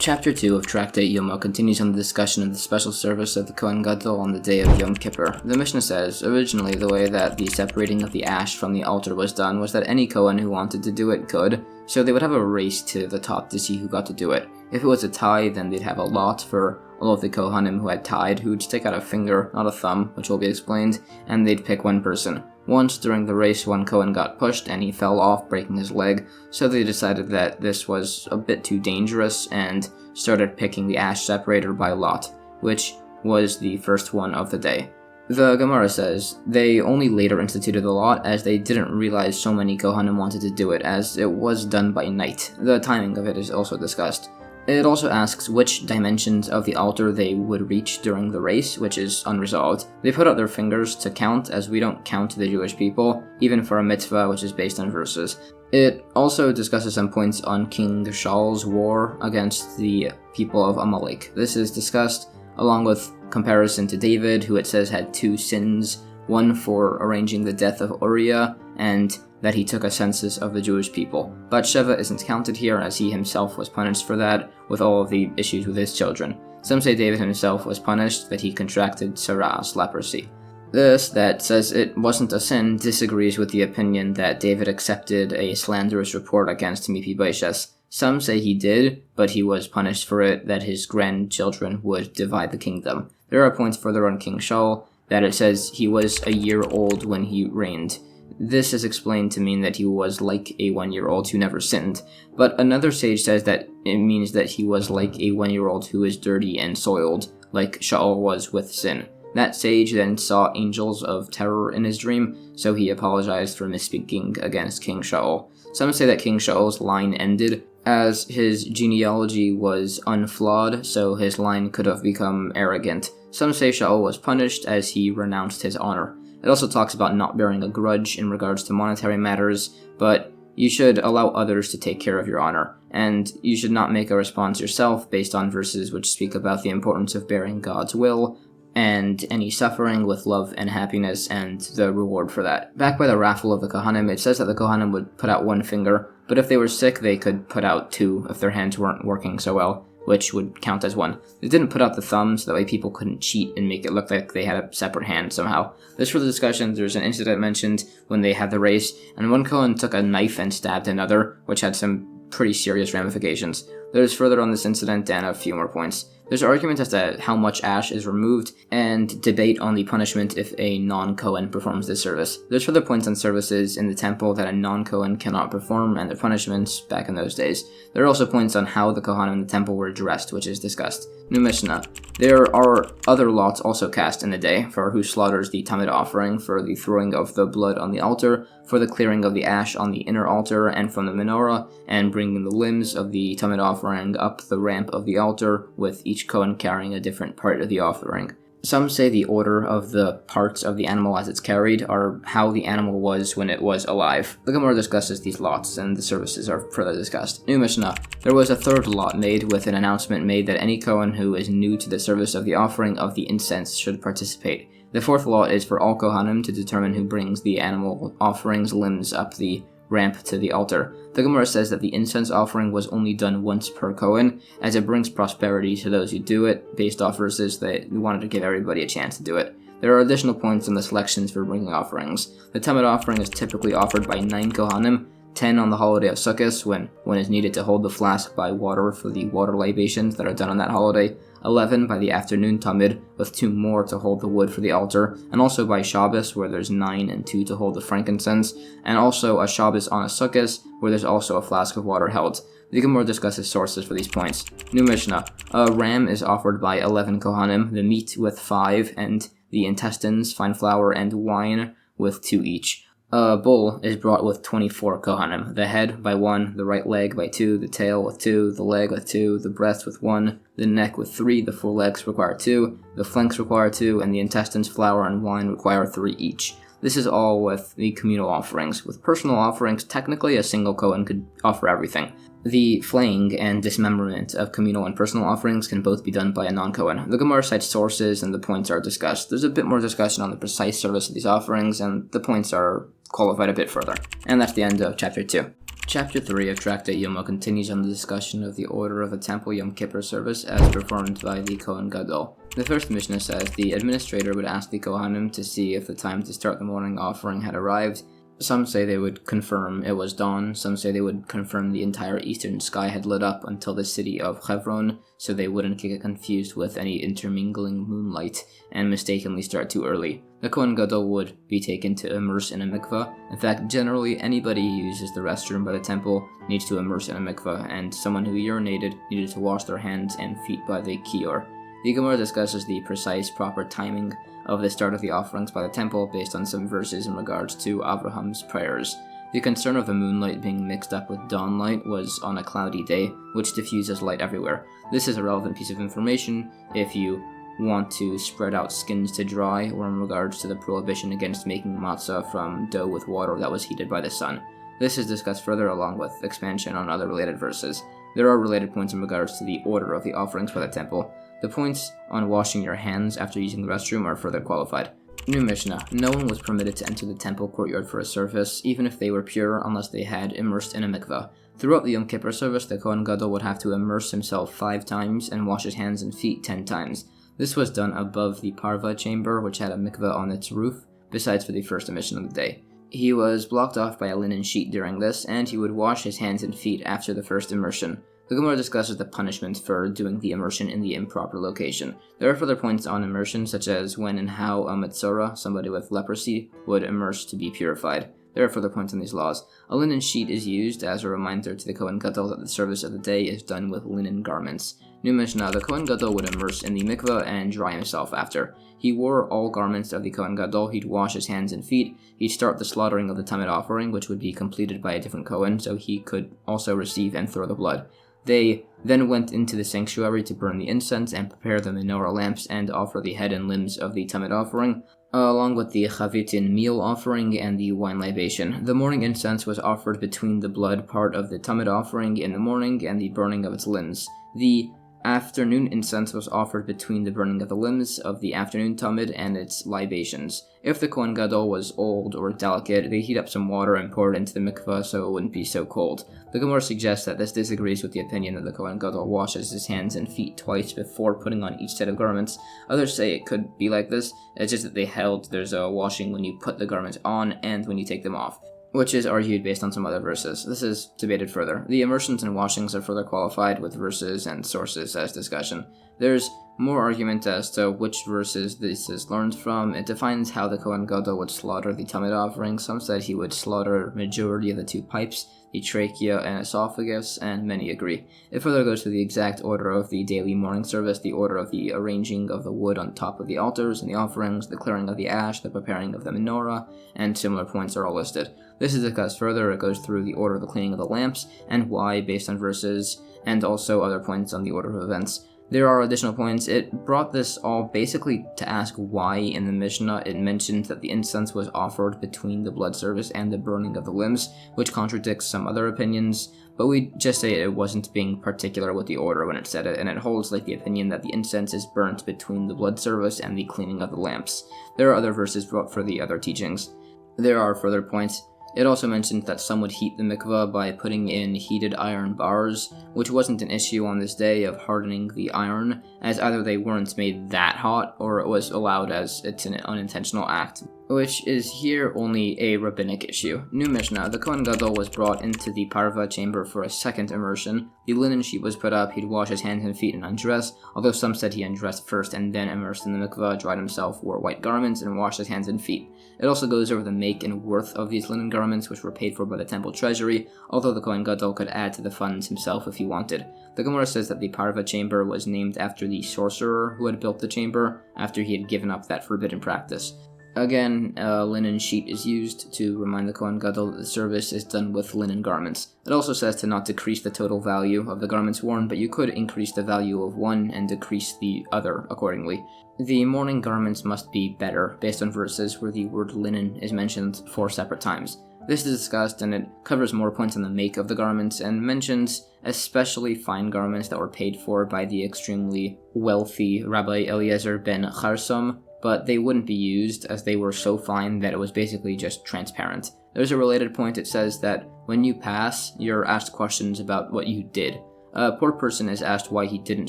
Chapter 2 of Tractate Yoma continues on the discussion of the special service of the Kohen Gadol on the day of Yom Kippur. The Mishnah says, originally the way that the separating of the ash from the altar was done was that any Kohen who wanted to do it could, so they would have a race to the top to see who got to do it. If it was a tie, then they'd have a lot for all of the Kohanim who had tied, who would stick out a finger, not a thumb, which will be explained, and they'd pick one person. Once during the race, one Kohen got pushed and he fell off, breaking his leg, so they decided that this was a bit too dangerous and started picking the ash separator by lot, which was the first one of the day. The Gemara says they only later instituted the lot as they didn't realize so many Kohanim wanted to do it, as it was done by night. The timing of it is also discussed. It also asks which dimensions of the altar they would reach during the race, which is unresolved. They put out their fingers to count, as we don't count the Jewish people, even for a mitzvah, which is based on verses. It also discusses some points on King Shaul's war against the people of Amalek. This is discussed along with comparison to David, who it says had two sins, one for arranging the death of Uriah, and that he took a census of the Jewish people. But Sheva isn't counted here, as he himself was punished for that, with all of the issues with his children. Some say David himself was punished, that he contracted Sarah's leprosy. This, that says it wasn't a sin, disagrees with the opinion that David accepted a slanderous report against Mephibosheth. Some say he did, but he was punished for it, that his grandchildren would divide the kingdom. There are points further on King Shaul, that it says he was a year old when he reigned. This is explained to mean that he was like a 1-year-old who never sinned, but another sage says that it means that he was like a 1-year-old who is dirty and soiled, like Shaul was with sin. That sage then saw angels of terror in his dream, so he apologized for misspeaking against King Shaul. Some say that King Shaul's line ended, as his genealogy was unflawed, so his line could have become arrogant. Some say Shaul was punished as he renounced his honor. It also talks about not bearing a grudge in regards to monetary matters, but you should allow others to take care of your honor, and you should not make a response yourself based on verses which speak about the importance of bearing God's will, and any suffering with love and happiness, and the reward for that. Back by the raffle of the Kohanim, it says that the Kohanim would put out one finger, but if they were sick, they could put out two if their hands weren't working so well, which would count as one. They didn't put out the thumb, so that way people couldn't cheat and make it look like they had a separate hand somehow. This for the discussion, there's an incident mentioned when they had the race, and one Kohen took a knife and stabbed another, which had some pretty serious ramifications. There's further on this incident and a few more points. There's argument as to how much ash is removed, and debate on the punishment if a non-Kohen performs this service. There's further points on services in the temple that a non-Kohen cannot perform, and their punishments back in those days. There are also points on how the Kohanim in the temple were dressed, which is discussed. New Mishnah. There are other lots also cast in the day, for who slaughters the Talmud offering, for the throwing of the blood on the altar, for the clearing of the ash on the inner altar and from the menorah, and bringing the limbs of the Talmud offering up the ramp of the altar, with each Kohen carrying a different part of the offering. Some say the order of the parts of the animal as it's carried are how the animal was when it was alive. The Gemara discusses these lots, and the services are further discussed. New Mishnah. There was a third lot made, with an announcement made that any Kohen who is new to the service of the offering of the incense should participate. The fourth lot is for all Kohanim to determine who brings the animal offering's limbs up the ramp to the altar. The Gemara says that the incense offering was only done once per Kohen, as it brings prosperity to those who do it, based off verses that we wanted to give everybody a chance to do it. There are additional points on the selections for bringing offerings. The Talmud offering is typically offered by 9 Kohanim, 10 on the holiday of Sukkot, when one is needed to hold the flask by water for the water libations that are done on that holiday, 11 by the afternoon Talmud, with 2 more to hold the wood for the altar, and also by Shabbos, where there's 9 and 2 to hold the frankincense, and also a Shabbos on a Sukkot, where there's also a flask of water held. The Gemara discusses sources for these points. New Mishnah. A ram is offered by 11 Kohanim, the meat with 5, and the intestines, fine flour, and wine with 2 each. A bull is brought with 24 Kohanim, the head by 1, the right leg by 2, the tail with 2, the leg with 2, the breast with 1, the neck with 3, the forelegs require 2, the flanks require 2, and the intestines, flour, and wine require 3 each. This is all with the communal offerings. With personal offerings, technically a single Kohen could offer everything. The flaying and dismemberment of communal and personal offerings can both be done by a non-Kohen. The Gemara cites sources and the points are discussed. There's a bit more discussion on the precise service of these offerings, and the points are qualified a bit further. And that's the end of chapter 2. Chapter 3 of Tractate Yoma continues on the discussion of the order of the Temple Yom Kippur service as performed by the Kohen Gadol. The first Mishnah says the administrator would ask the Kohanim to see if the time to start the morning offering had arrived. Some say they would confirm it was dawn, some say they would confirm the entire eastern sky had lit up until the city of Hebron, so they wouldn't get confused with any intermingling moonlight and mistakenly start too early. The Kohen Gadol would be taken to immerse in a mikveh. In fact, generally anybody who uses the restroom by the temple needs to immerse in a mikveh, and someone who urinated needed to wash their hands and feet by the Kippur. The Gemara discusses the precise, proper timing of the start of the offerings by the temple based on some verses in regards to Abraham's prayers. The concern of the moonlight being mixed up with dawn light was on a cloudy day, which diffuses light everywhere. This is a relevant piece of information if you want to spread out skins to dry, or in regards to the prohibition against making matzah from dough with water that was heated by the sun. This is discussed further along with expansion on other related verses. There are related points in regards to the order of the offerings by the temple. The points on washing your hands after using the restroom are further qualified. New Mishnah. No one was permitted to enter the temple courtyard for a service, even if they were pure, unless they had immersed in a mikveh. Throughout the Yom Kippur service, the Kohen Gadol would have to immerse himself 5 times and wash his hands and feet 10 times. This was done above the parva chamber, which had a mikveh on its roof, besides for the first immersion of the day. He was blocked off by a linen sheet during this, and he would wash his hands and feet after the first immersion. The Gemara discusses the punishment for doing the immersion in the improper location. There are further points on immersion, such as when and how a metzora, somebody with leprosy, would immerse to be purified. There are further points on these laws. A linen sheet is used as a reminder to the Kohen Gadol that the service of the day is done with linen garments. New Mishnah, the Kohen Gadol would immerse in the mikveh and dry himself after. He wore all garments of the Kohen Gadol, he'd wash his hands and feet, he'd start the slaughtering of the Talmud offering, which would be completed by a different Kohen, so he could also receive and throw the blood. They then went into the sanctuary to burn the incense and prepare the menorah lamps and offer the head and limbs of the Talmud offering, along with the chavitin meal offering and the wine libation. The morning incense was offered between the blood part of the Talmud offering in the morning and the burning of its limbs. The afternoon incense was offered between the burning of the limbs of the afternoon Talmud and its libations. If the Kohen Gadol was old or delicate, they heat up some water and pour it into the mikveh so it wouldn't be so cold. The Gemara suggests that this disagrees with the opinion that the Kohen Gadol washes his hands and feet twice before putting on each set of garments. Others say it could be like this, it's just that they held there's a washing when you put the garments on and when you take them off, which is argued based on some other verses. This is debated further. The immersions and washings are further qualified with verses and sources as discussion. There's more argument as to which verses this is learned from. It defines how the Kohen Gadol would slaughter the Talmud offering. Some said he would slaughter majority of the 2 pipes, the trachea and esophagus, and many agree. It further goes to the exact order of the daily morning service, the order of the arranging of the wood on top of the altars and the offerings, the clearing of the ash, the preparing of the menorah, and similar points are all listed. This is discussed further. It goes through the order of the cleaning of the lamps and why based on verses, and also other points on the order of events. There are additional points. It brought this all basically to ask why in the Mishnah it mentioned that the incense was offered between the blood service and the burning of the limbs, which contradicts some other opinions, but we just say it wasn't being particular with the order when it said it, and it holds like the opinion that the incense is burnt between the blood service and the cleaning of the lamps. There are other verses brought for the other teachings. There are further points. It also mentioned that some would heat the mikveh by putting in heated iron bars, which wasn't an issue on this day of hardening the iron, as either they weren't made that hot, or it was allowed as it's an unintentional act, which is here only a rabbinic issue. New Mishnah, the Kohen Gadol was brought into the parva chamber for a second immersion. The linen sheet was put up, he'd wash his hands and feet and undress, although some said he undressed first and then immersed in the mikveh, dried himself, wore white garments, and washed his hands and feet. It also goes over the make and worth of these linen garments, which were paid for by the temple treasury, although the Kohen Gadol could add to the funds himself if he wanted. The Gemara says that the parva chamber was named after the sorcerer who had built the chamber, after he had given up that forbidden practice. Again, a linen sheet is used to remind the Kohen Gadol that the service is done with linen garments. It also says to not decrease the total value of the garments worn, but you could increase the value of one and decrease the other accordingly. The mourning garments must be better, based on verses where the word linen is mentioned 4 separate times. This is discussed, and it covers more points on the make of the garments, and mentions especially fine garments that were paid for by the extremely wealthy Rabbi Eliezer ben Charsom, but they wouldn't be used as they were so fine that it was basically just transparent. There's a related point. It says that when you pass, you're asked questions about what you did. A poor person is asked why he didn't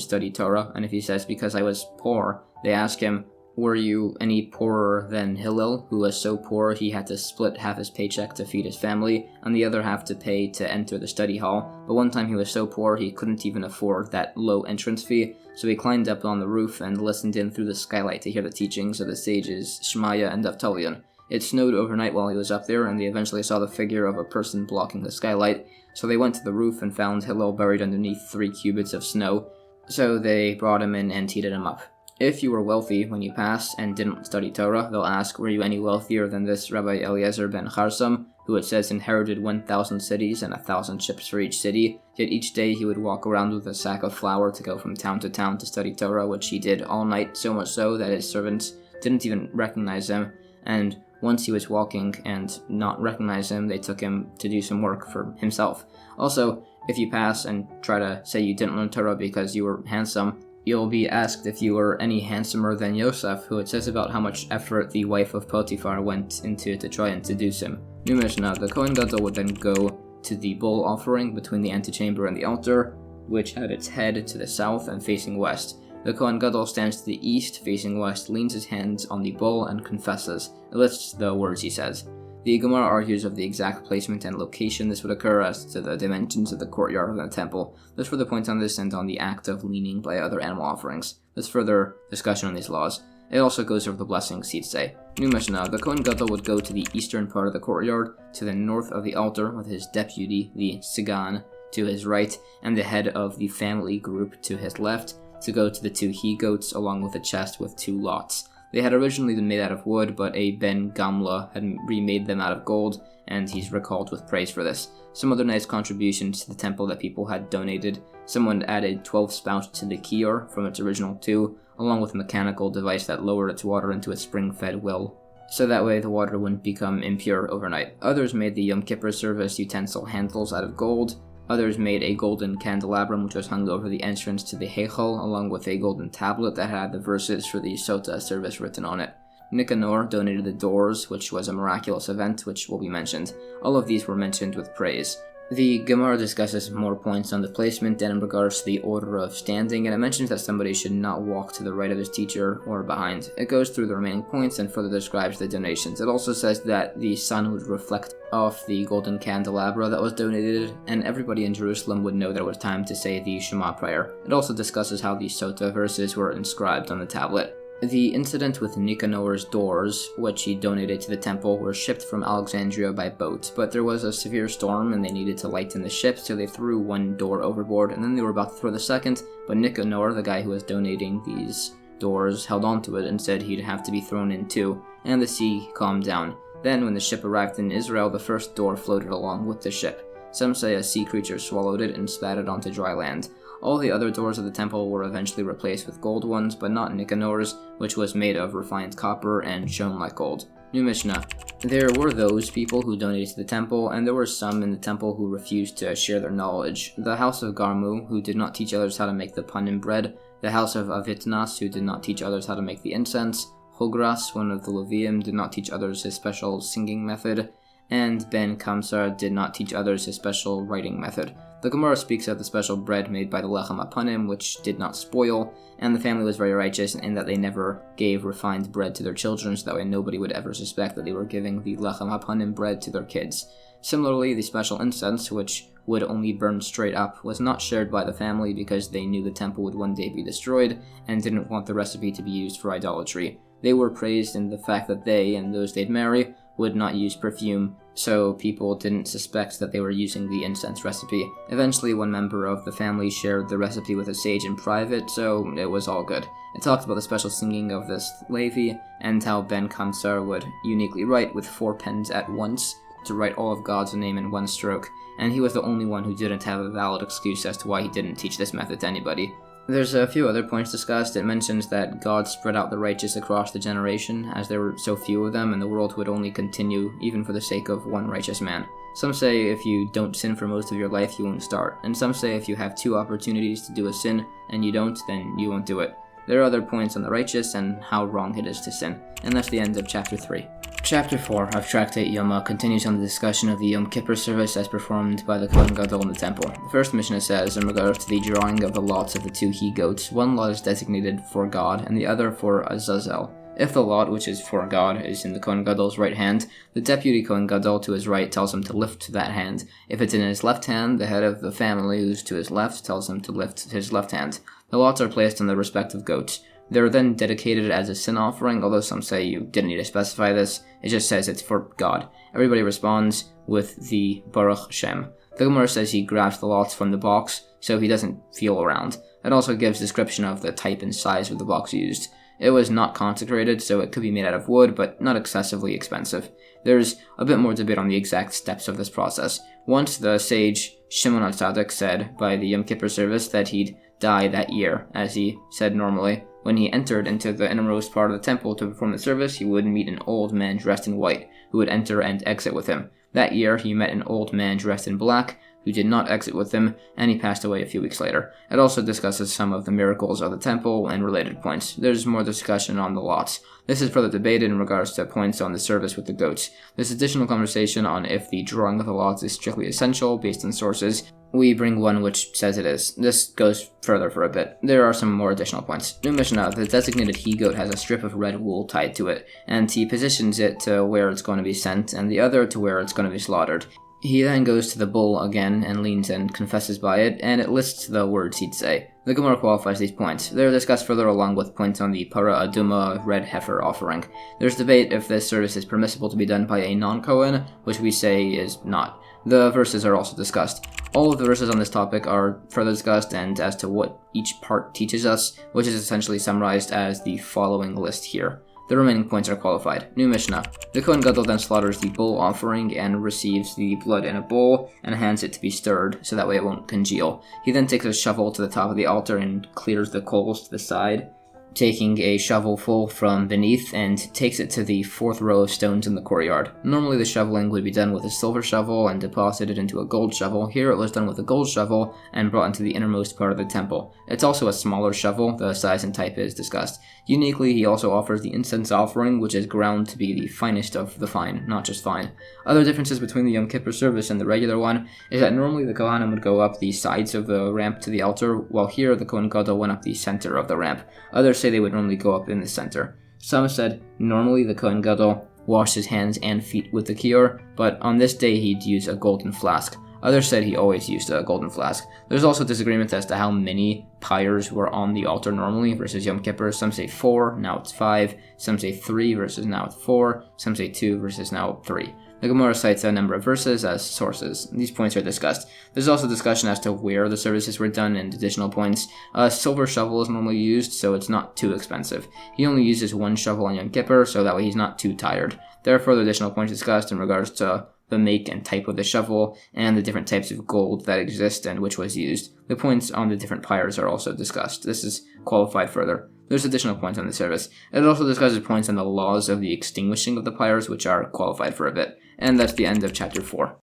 study Torah, and if he says, because I was poor, they ask him, were you any poorer than Hillel, who was so poor he had to split half his paycheck to feed his family, and the other half to pay to enter the study hall? But one time he was so poor he couldn't even afford that low entrance fee, so he climbed up on the roof and listened in through the skylight to hear the teachings of the sages Shemaiah and Avtalion. It snowed overnight while he was up there, and they eventually saw the figure of a person blocking the skylight, so they went to the roof and found Hillel buried underneath 3 cubits of snow, so they brought him in and heated him up. If you were wealthy when you pass and didn't study Torah, they'll ask, were you any wealthier than this Rabbi Eliezer ben Charsam, who it says inherited 1,000 cities and 1,000 ships for each city, yet each day he would walk around with a sack of flour to go from town to town to study Torah, which he did all night, so much so that his servants didn't even recognize him, and once he was walking and not recognize him, they took him to do some work for himself. Also, if you pass and try to say you didn't learn Torah because you were handsome, you'll be asked if you were any handsomer than Yosef, who it says about how much effort the wife of Potiphar went into to try and seduce him. New Mishnah, the Kohen Gadol would then go to the bull offering between the antechamber and the altar, which had its head to the south and facing west. The Kohen Gadol stands to the east, facing west, leans his hands on the bull, and confesses. It lists the words he says. The Gemara argues of the exact placement and location this would occur as to the dimensions of the courtyard of the temple. There's further points on this and on the act of leaning by other animal offerings. There's further discussion on these laws. It also goes over the blessings he'd say. New Mishnah, the Kohen Gadol would go to the eastern part of the courtyard, to the north of the altar, with his deputy, the Sigan, to his right, and the head of the family group to his left, to go to the 2 he-goats along with a chest with 2 lots. They had originally been made out of wood, but a Ben Gamla had remade them out of gold, and he's recalled with praise for this. Some other nice contributions to the temple that people had donated. Someone added 12 spouts to the Kippur from its original 2, along with a mechanical device that lowered its water into a spring-fed well, so that way the water wouldn't become impure overnight. Others made the Yom Kippur service utensil handles out of gold. Others made a golden candelabrum which was hung over the entrance to the Heichal, along with a golden tablet that had the verses for the Sota service written on it. Nicanor donated the doors, which was a miraculous event, which will be mentioned. All of these were mentioned with praise. The Gemara discusses more points on the placement and in regards to the order of standing, and it mentions that somebody should not walk to the right of his teacher or behind. It goes through the remaining points and further describes the donations. It also says that the sun would reflect off the golden candelabra that was donated, and everybody in Jerusalem would know that it was time to say the Shema prayer. It also discusses how the Sota verses were inscribed on the tablet. The incident with Nicanor's doors, which he donated to the temple, were shipped from Alexandria by boat, but there was a severe storm and they needed to lighten the ship, so they threw 1 door overboard, and then they were about to throw the second, but Nicanor, the guy who was donating these doors, held onto it and said he'd have to be thrown in too, and the sea calmed down. Then, when the ship arrived in Israel, the first door floated along with the ship. Some say a sea creature swallowed it and spat it onto dry land. All the other doors of the temple were eventually replaced with gold ones, but not Nicanor's, which was made of refined copper and shone like gold. New Mishnah. There were those people who donated to the temple, and there were some in the temple who refused to share their knowledge. The house of Garmu, who did not teach others how to make the panim bread, the house of Avitnas, who did not teach others how to make the incense, Hogras, one of the Levium, did not teach others his special singing method, and Ben Kamsar did not teach others his special writing method. The Gemara speaks of the special bread made by the Lechem Apanim, which did not spoil, and the family was very righteous in that they never gave refined bread to their children, so that way nobody would ever suspect that they were giving the Lechem Apanim bread to their kids. Similarly, the special incense, which would only burn straight up, was not shared by the family because they knew the temple would one day be destroyed and didn't want the recipe to be used for idolatry. They were praised in the fact that they, and those they'd marry, would not use perfume, so people didn't suspect that they were using the incense recipe. Eventually, one member of the family shared the recipe with a sage in private, so it was all good. It talked about the special singing of this Levi, and how Ben Kamsar would uniquely write with 4 pens at once to write all of God's name in one stroke, and he was the only one who didn't have a valid excuse as to why he didn't teach this method to anybody. There's a few other points discussed. It mentions that God spread out the righteous across the generation, as there were so few of them, and the world would only continue even for the sake of one righteous man. Some say if you don't sin for most of your life, you won't start, and some say if you have 2 opportunities to do a sin and you don't, then you won't do it. There are other points on the righteous and how wrong it is to sin. And that's the end of chapter 3. Chapter 4 of Tractate Yoma continues on the discussion of the Yom Kippur service as performed by the Kohen Gadol in the temple. The first Mishnah says, in regards to the drawing of the lots of the 2 he-goats, one lot is designated for God and the other for Azazel. If the lot, which is for God, is in the Kohen Gadol's right hand, the deputy Kohen Gadol to his right tells him to lift that hand. If it's in his left hand, the head of the family who's to his left tells him to lift his left hand. The lots are placed on the respective goats. They are then dedicated as a sin offering, although some say you didn't need to specify this. It just says it's for God. Everybody responds with the Baruch Shem. The Gemara says he grabs the lots from the box, so he doesn't feel around. It also gives description of the type and size of the box used. It was not consecrated, so it could be made out of wood, but not excessively expensive. There's a bit more debate on the exact steps of this process. Once the sage Shimon HaTzadik said by the Yom Kippur service that he'd die that year, as he said normally. When he entered into the innermost part of the temple to perform the service, he would meet an old man dressed in white, who would enter and exit with him. That year, he met an old man dressed in black, who did not exit with him, and he passed away a few weeks later. It also discusses some of the miracles of the temple and related points. There's more discussion on the lots. This is further debated in regards to points on the service with the goats. There's additional conversation on if the drawing of the lots is strictly essential based on sources. We bring one which says it is. This goes further for a bit. There are some more additional points. New Mishnah, the designated he-goat has a strip of red wool tied to it, and he positions it to where it's going to be sent, and the other to where it's going to be slaughtered. He then goes to the bull again and leans and confesses by it, and it lists the words he'd say. The Gemara qualifies these points. They're discussed further along with points on the Para Aduma red heifer offering. There's debate if this service is permissible to be done by a non-Kohen, which we say is not. The verses are also discussed. All of the verses on this topic are further discussed and as to what each part teaches us, which is essentially summarized as the following list here. The remaining points are qualified. New Mishnah. The Kohen Gadol then slaughters the bull offering and receives the blood in a bowl and hands it to be stirred so that way it won't congeal. He then takes a shovel to the top of the altar and clears the coals to the side, taking a shovelful from beneath and takes it to the 4th row of stones in the courtyard. Normally the shoveling would be done with a silver shovel and deposited into a gold shovel. Here it was done with a gold shovel and brought into the innermost part of the temple. It's also a smaller shovel, the size and type is discussed. Uniquely, he also offers the incense offering, which is ground to be the finest of the fine, not just fine. Other differences between the Yom Kippur service and the regular one is that normally the Kohanim would go up the sides of the ramp to the altar, while here the Kohen Gadol went up the center of the ramp. Others say they would normally go up in the center. Some said normally the Kohen Gadol washed his hands and feet with the Kippur, but on this day he'd use a golden flask. Others said he always used a golden flask. There's also disagreement as to how many pyres were on the altar normally versus Yom Kippur. Some say 4, now it's 5. Some say 3 versus now it's 4. Some say 2 versus now 3. The Gemara cites a number of verses as sources. These points are discussed. There's also discussion as to where the services were done and additional points. A silver shovel is normally used, so it's not too expensive. He only uses one shovel on Yom Kippur, so that way he's not too tired. There are further additional points discussed in regards to the make and type of the shovel, and the different types of gold that exist and which was used. The points on the different pyres are also discussed. This is qualified further. There's additional points on the service. It also discusses points on the laws of the extinguishing of the pyres, which are qualified for a bit. And that's the end of chapter 4.